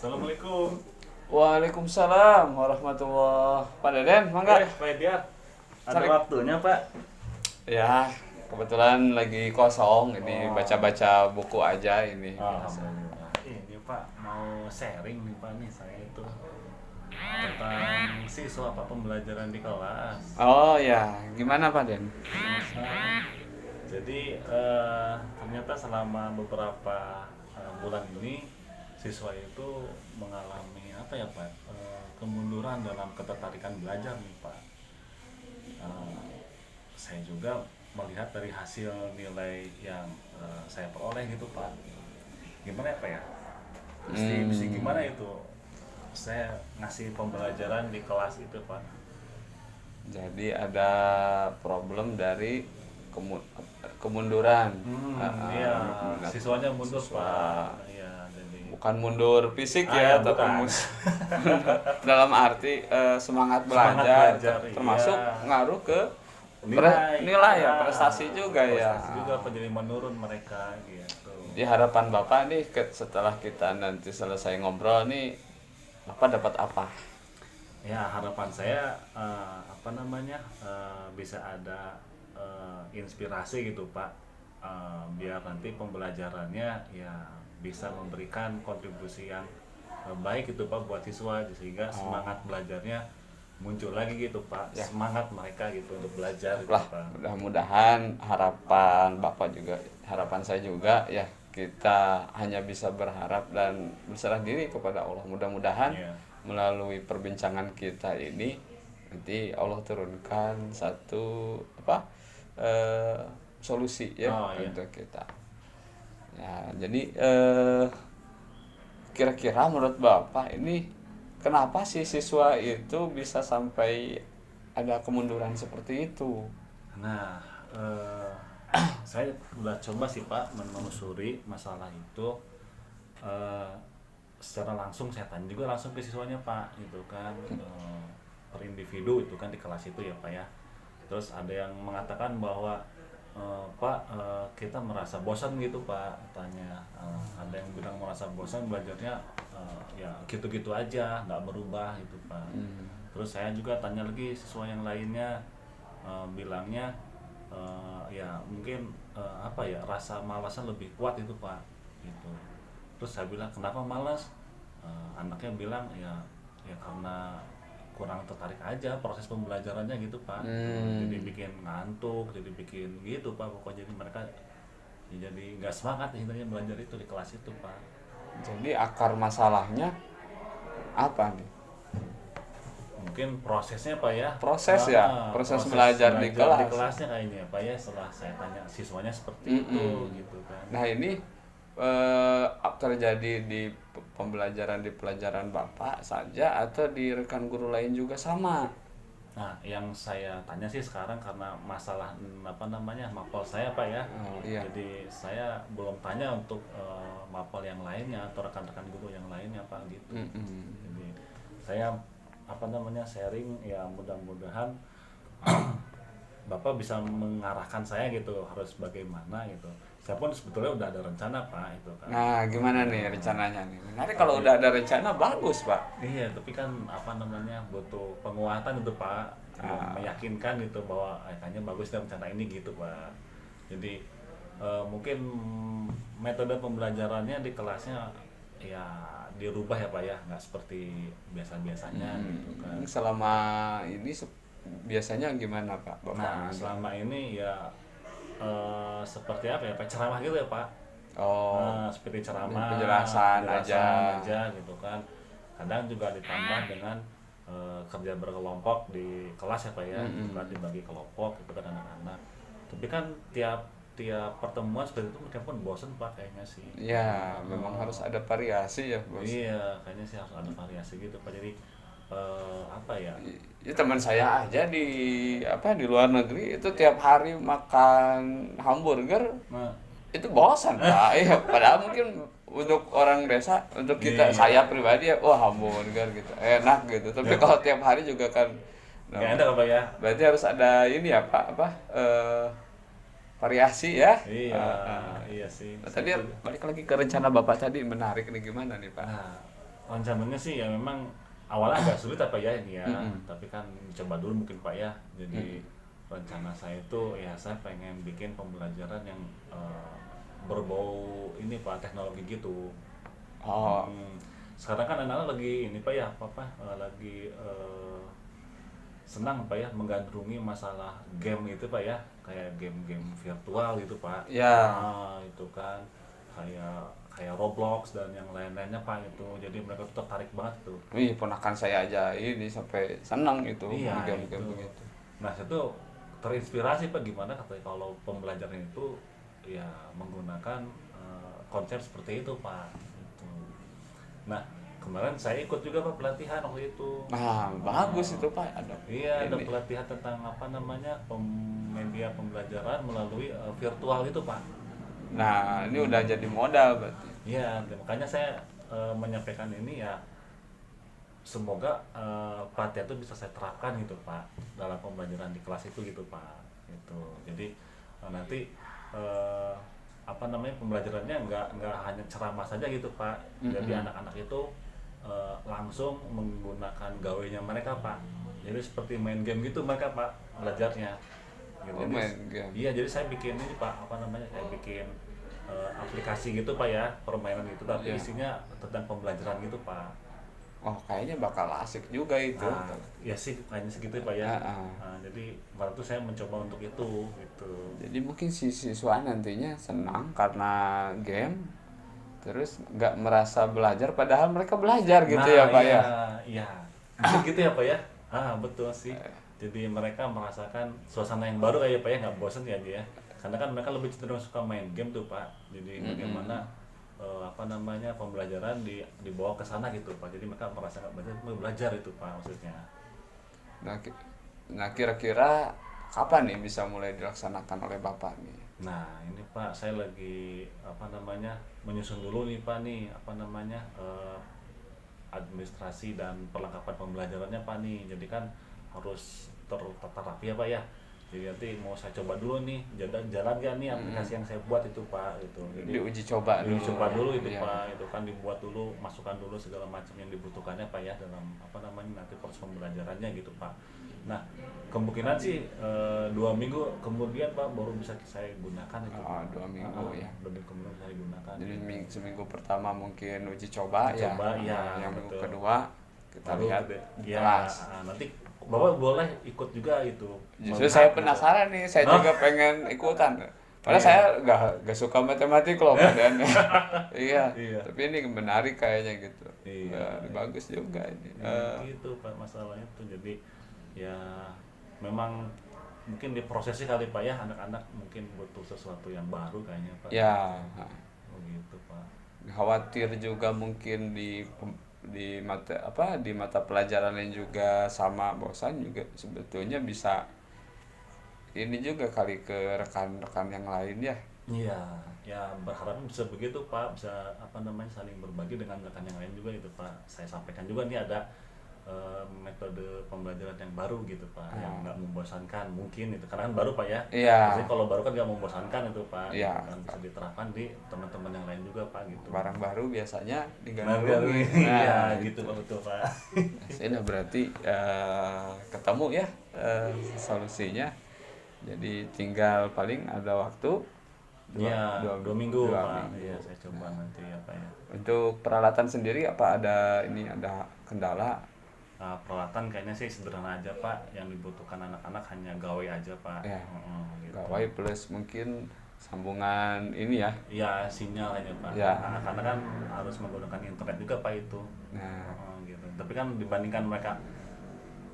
Assalamualaikum. Waalaikumsalam warahmatullah. Pak Deden, mangga. Pak Ediar. Ada Cari. waktunya, Pak? Ya, kebetulan lagi kosong, ini Oh. baca-baca buku aja ini. Alhamdulillah. Ini Pak mau sharing nih Pak nih saya itu tentang siswa Pak pembelajaran di kelas. Oh ya, gimana Pak Den? Jadi ternyata selama beberapa bulan ini siswa itu mengalami apa ya Pak? Kemunduran dalam ketertarikan belajar nih Pak. Saya juga melihat dari hasil nilai yang saya peroleh gitu Pak. Gimana ya Pak ya? Mesti gimana itu? Saya ngasih pembelajaran di kelas itu Pak. Jadi ada problem dari kemunduran. Iya, Kemunduran siswanya mundur siswa. Pak. Iya, jadi Bukan mundur fisik ya, ya, tapi bukan. dalam arti semangat Semangat belajar, belajar, termasuk iya. ngaruh ke nilai ya, prestasi juga ya. prestasi juga jadi menurun mereka gitu. Di harapan Bapak nih setelah kita nanti selesai ngobrol nih, Bapak dapat apa? Ya harapan saya apa namanya bisa ada inspirasi gitu Pak. Biar nanti pembelajarannya ya bisa memberikan kontribusi yang baik itu Pak buat siswa sehingga semangat belajarnya muncul lagi gitu Pak. Ya. Semangat mereka gitu untuk belajar gitu Lah, Pak. mudah-mudahan harapan Bapak juga, harapan saya juga ya, kita hanya bisa berharap dan berserah diri kepada Allah. Mudah-mudahan Iya. melalui perbincangan kita ini nanti Allah turunkan satu solusi ya Oh, iya. untuk kita. Ya, jadi kira-kira menurut Bapak ini kenapa sih siswa itu bisa sampai ada kemunduran seperti itu? Nah, saya udah coba sih Pak menelusuri masalah itu. Eh, Secara langsung saya tanya juga langsung ke siswanya Pak, gitu kan, per individu itu kan di kelas itu ya Pak ya. Terus ada yang mengatakan bahwa Pak, kita merasa bosan gitu Pak, tanya. Ada yang bilang merasa bosan belajarnya, ya gitu-gitu aja, nggak berubah gitu Pak. Terus saya juga tanya lagi siswa yang lainnya, bilangnya ya mungkin apa ya, rasa malasan lebih kuat itu Pak gitu. Terus saya bilang kenapa malas. Anaknya bilang ya karena kurang tertarik aja proses pembelajarannya gitu Pak. Jadi bikin ngantuk, jadi bikin gitu Pak, pokoknya jadi mereka ya jadi nggak semangat intinya belajar itu di kelas itu Pak. Jadi akar masalahnya apa nih? Mungkin prosesnya Pak ya. Proses ya, proses belajar di kelas. kelasnya kayaknya Pak ya, setelah saya tanya siswanya seperti itu gitu kan. Nah ini terjadi di pembelajaran di pelajaran Bapak saja atau di rekan guru lain juga sama? Nah, yang saya tanya sih sekarang karena masalah apa namanya mapel saya Pak ya. Oh, iya. Jadi saya belum tanya untuk mapel yang lainnya atau rekan-rekan guru yang lainnya Pak gitu. Jadi saya apa namanya sharing ya, mudah-mudahan Bapak bisa mengarahkan saya gitu harus bagaimana gitu. Saya pun sebetulnya udah ada rencana Pak itu kan. Nah gimana nih rencananya nih? Nanti kalau udah ada rencana bagus Pak. Iya, tapi kan apa namanya butuh penguatan itu Pak, yang meyakinkan gitu bahwa kayaknya bagus dan rencana ini gitu Pak. Jadi mungkin metode pembelajarannya di kelasnya ya dirubah ya Pak ya, nggak seperti biasa-biasanya gitu kan. Selama ini biasanya gimana Pak? Nah, Bapak? selama ini ya seperti apa ya Pak, ceramah gitu ya Pak. Oh, Seperti ceramah, penjelasan aja. gitu kan. Kadang juga ditambah dengan kerja berkelompok di kelas ya Pak ya, gitu kan, dibagi kelompok gitu kan anak-anak. Tapi kan tiap pertemuan seperti itu mereka pun bosen Pak kayaknya sih. Ya memang harus ada variasi ya Bos. Iya, kayaknya sih harus ada variasi gitu Pak. Jadi apa ya? Ya teman saya aja di luar negeri itu tiap hari makan hamburger Nah, itu bosan Pak. Iya, padahal mungkin untuk orang desa, untuk kita Iya. saya pribadi ya, wah hamburger gitu enak gitu. Tapi kalau tiap hari juga kan, nggak ada Pak ya. berarti harus ada ini ya Pak, variasi ya. Iya, iya sih. Nah, tadi balik lagi ke rencana Bapak tadi, menarik nih, gimana nih Pak? Nah, rencananya sih ya memang awalnya agak sulit apa ya ini ya, Mm-mm. tapi kan coba dulu mungkin Pak ya. Jadi Mm-mm. rencana saya itu ya saya pengen bikin pembelajaran yang berbau ini Pak, teknologi gitu. Oh, Hmm, sekarang kan anak-anak lagi ini Pak ya, lagi senang Pak ya menggandrungi masalah game itu Pak ya, kayak game-game virtual gitu Pak. ya. Itu kan kayak kayak Roblox dan yang lain-lainnya Pak itu. Jadi mereka tuh tertarik banget tuh. Wih, ponakan saya aja ini sampai senang itu Iya game-game itu. begitu. Nah saya tuh terinspirasi Pak gimana katanya kalau pembelajaran itu ya menggunakan konsep seperti itu Pak. Itu. Nah kemarin saya ikut juga Pak pelatihan waktu itu. Nah, bagus itu Pak, ada Iya, ada ini. pelatihan tentang apa namanya media pembelajaran melalui virtual itu Pak. Nah, ini udah jadi modal berarti. Iya, makanya saya menyampaikan ini ya semoga pelatihan itu bisa saya terapkan gitu Pak dalam pembelajaran di kelas itu gitu Pak. Itu. Jadi nanti eh, apa namanya pembelajarannya nggak hanya ceramah saja gitu Pak. Jadi Mm-mm. anak-anak itu langsung menggunakan gawainya mereka Pak. Jadi seperti main game gitu mereka Pak belajarnya. Gitu. Oh, Jadi main game. iya jadi saya bikin ini Pak apa namanya saya bikin aplikasi gitu Pak ya permainan itu tapi Iya. isinya tentang pembelajaran gitu Pak. Oh, kayaknya bakal asik juga itu. Nah, ya sih kayaknya segitu ya Pak ya. Ah, ah. Jadi waktu itu saya mencoba untuk itu gitu. Jadi mungkin si siswa nantinya senang karena game, terus nggak merasa belajar, padahal mereka belajar gitu ya Pak iya, ya. iya. Bisa gitu ya Pak ya. Betul sih. Jadi mereka merasakan suasana yang baru kayak Pak ya, nggak bosan ya dia. Karena kan mereka lebih cenderung suka main game tuh Pak. Jadi bagaimana apa namanya pembelajaran dibawa ke sana gitu Pak. Jadi mereka merasa nggak belajar, mau belajar itu Pak maksudnya. Nah, nah kira-kira kapan nih bisa mulai dilaksanakan oleh Bapak nih? Nah ini Pak saya lagi apa namanya menyusun dulu nih Pak nih apa namanya administrasi dan perlengkapan pembelajarannya Pak nih. Jadi kan harus tertata rapi ya Pak ya. Jadi nanti mau saya coba dulu nih jalan gak nih aplikasi yang saya buat itu Pak itu. Jadi Diuji coba dulu. dicoba dulu itu Iya. Pak itu kan dibuat dulu masukkan dulu segala macam yang dibutuhkannya Pak ya dalam apa namanya nanti proses pembelajarannya gitu Pak. Nah kemungkinan sih 2 minggu kemudian Pak baru bisa saya gunakan itu Oh, Pak. 2 minggu ya. 2 minggu kemudian saya gunakan. Jadi seminggu pertama mungkin uji coba Uji ya. coba, iya, Yang minggu betul. kedua kita Baru lihat ya kelas. nanti Bapak boleh ikut juga itu. Justru Melihat saya gitu. penasaran nih, saya Hah? juga pengen ikutan. Padahal Iya. saya nggak suka matematik loh badannya. Iya. Iya. Tapi ini menarik kayaknya gitu. Iya. Bagus juga ini. Gitu Pak masalahnya tuh jadi ya memang mungkin diprosesi kali Pak ya anak-anak mungkin butuh sesuatu yang baru kayaknya Pak. Ya, Oh gitu Pak. khawatir juga mungkin di mata pelajarannya juga sama bosan juga sebetulnya bisa ini juga kali ke rekan-rekan yang lain ya. Iya, ya berharap bisa begitu Pak, bisa apa namanya saling berbagi dengan rekan yang lain juga itu Pak. Saya sampaikan juga nih ada metode pembelajaran yang baru gitu Pak, yang nggak membosankan mungkin itu karena kan baru Pak ya. Iya. Jadi kalau baru kan nggak membosankan itu Pak, Iya. gitu kan bisa diterapkan di teman-teman yang lain juga Pak gitu. Barang baru biasanya Nah, digandrungi. iya Nah, gitu Pak betul Pak. sudah berarti ketemu ya solusinya. Jadi tinggal paling ada waktu Iya, 2 minggu dua Pak. minggu. Iya saya coba nanti ya Pak ya. Untuk peralatan sendiri apa ada kendala? Nah, peralatan kayaknya sih sederhana aja Pak, yang dibutuhkan anak-anak hanya gawai aja Pak. Ya. Gitu. Gawai plus mungkin sambungan ini ya. Iya sinyal aja Pak. Ya. Nah, karena kan harus menggunakan internet juga Pak itu. Nah, Gitu. Tapi kan dibandingkan mereka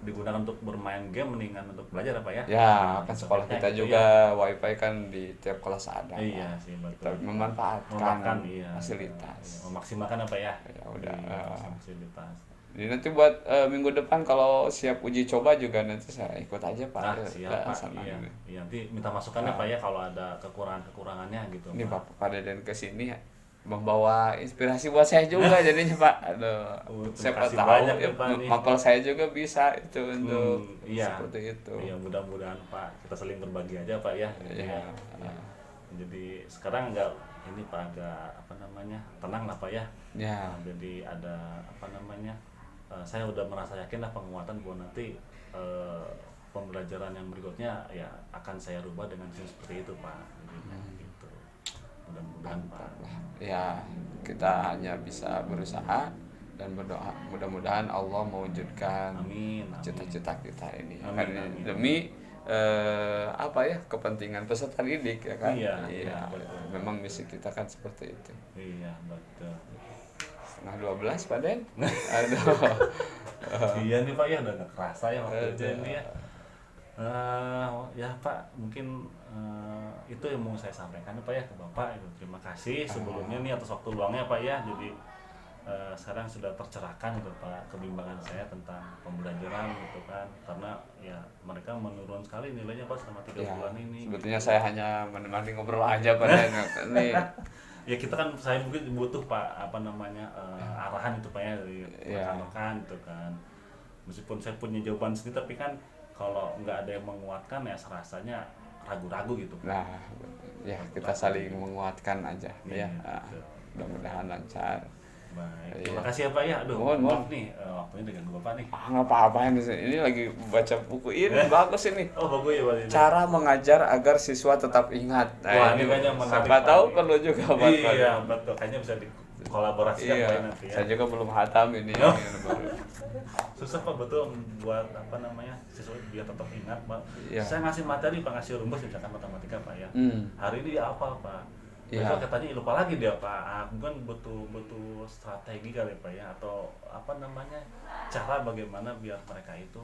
digunakan untuk bermain game mendingan untuk belajar ya Pak ya. ya Nah, kan gitu. sekolah Kayak kita gitu juga ya. wifi kan di tiap kelas ada. Iya sih Kita betul. memanfaatkan iya. fasilitas. Iya, memaksimalkan apa ya? Ya udah. Iya, fasilitas. Jadi nanti buat minggu depan kalau siap uji coba juga nanti saya ikut aja Pak. Nah, siap Pak. Sana Iya. ini. Iya, nanti minta masukannya Pak ya kalau ada kekurangannya gitu. Ini Pak. Bapak pada dan kesini membawa inspirasi buat saya juga jadinya Pak. Aduh, terima siapa kasih tahu banyak ya, ya, Pak, nih. mapel saya juga bisa itu untuk Iya. seperti itu. Iya, mudah-mudahan Pak kita saling berbagi aja Pak ya. Gitu Iya. ya. Iya. Jadi sekarang ini Pak agak apa namanya tenang lah Pak ya. Ya. Nah, jadi ada apa namanya saya udah merasa yakin lah penguatan bahwa nanti pembelajaran yang berikutnya ya akan saya rubah dengan sistem seperti itu Pak. Gitu. Mudah-mudahan Pak. Ya, kita hanya bisa berusaha dan berdoa mudah-mudahan Allah mewujudkan Amin. cita-cita kita ini. Amin, Karena amin. demi apa ya, kepentingan peserta didik ya kan. Iya, Iya, betul. memang misi kita kan seperti itu. Iya betul. 11:30 Pak Den. Aduh. Iya nih Pak ya udah nggak kerasa ya waktu itu ini ya. Ya Pak mungkin itu yang mau saya sampaikan Pak ya ke Bapak itu. Terima kasih sebelumnya nih atas waktu luangnya Pak ya. Jadi sekarang sudah tercerahkan gitu Pak kebimbangan saya tentang pembelajaran gitu kan, karena ya mereka menurun sekali nilainya Pak selama 3 Ya, bulan ini. sebetulnya saya hanya menemani ngobrol aja Pak Den. Ini Ya kita kan saya mungkin butuh Pak apa namanya arahan itu Pak ya dari Ya. rekan-rekan gitu kan. Meskipun saya punya jawaban sendiri tapi kan kalau nggak ada yang menguatkan ya serasanya ragu-ragu gitu. nah, ya kita saling menguatkan aja Iya, ya. betul. Mudah-mudahan lancar. Baik. Iya. Terima kasih ya Pak ya. Aduh, Mohon, maaf nih waktunya dengan Bapak nih. Nggak apa-apa ini lagi baca buku ini bagus ini. Oh bagus ya Pak. Ini. Cara mengajar agar siswa tetap ingat. Wah, ini kayaknya menarik, siapa Pak. tahu perlu juga buat Iya betul. Kayaknya bisa dikolaborasikan Iya, Pak ya nanti ya. saya juga belum hatam ini. Oh. Ini baru. Susah Pak betul buat apa namanya siswa biar tetap ingat Pak. Iya. Saya ngasih materi Pak, ngasih rumus misalkan matematika Pak ya. Hmm. Hari ini dia apa Pak? Iya. Besok katanya lupa lagi dia Pak. Mungkin butuh strategi kali Pak ya, atau apa namanya cara bagaimana biar mereka itu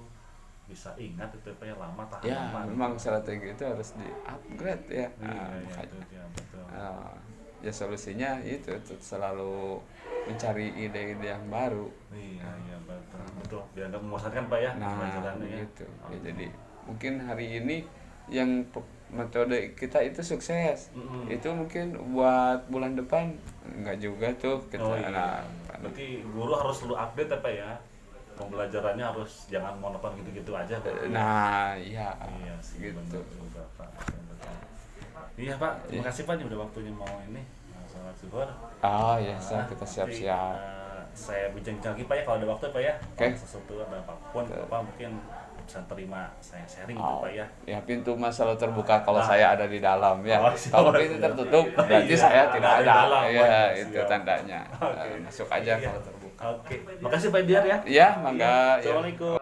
bisa ingat itu Pak ya lama tahan Ya, lama. memang strategi itu harus di-upgrade ya. Iya, iya, Makanya. itu dia, betul. Ya solusinya itu selalu mencari ide-ide yang baru. Iya, iya betul. Biar nggak membosankan Pak ya Nah, pelajarannya ya. gitu. Ya, jadi mungkin hari ini yang metode kita itu sukses. Mm-mm. Itu mungkin buat bulan depan enggak juga tuh kita. Oh iya. Nah, Berarti guru harus selalu update ya Pak ya. Pembelajarannya harus jangan monoton gitu-gitu aja Pak. nah, iya. Iya sih, Gitu. benar juga Pak. Betul. Iya Pak, terima kasih Pak, ini udah waktunya mau ini sholat zuhur. Oh iya, Nah, kita nanti, siap-siap. saya bincang-bincang lagi Pak ya kalau ada waktu Pak ya. Oke. Kalau sesuatu ada apapun, Bapak mungkin bisa terima saya sharing gitu Oh, Pak ya. ya pintu mah selalu terbuka kalau Ah. saya ada di dalam ya. Oh, siap. Kalau pintu tertutup berarti Iya, saya tidak ada di ada. dalam. Ya, Oh, itu siap. tandanya. Oke. Masuk aja Iya. kalau terbuka. Oke, makasih Pak Diar ya. Ya, mangga. Ya. Assalamualaikum.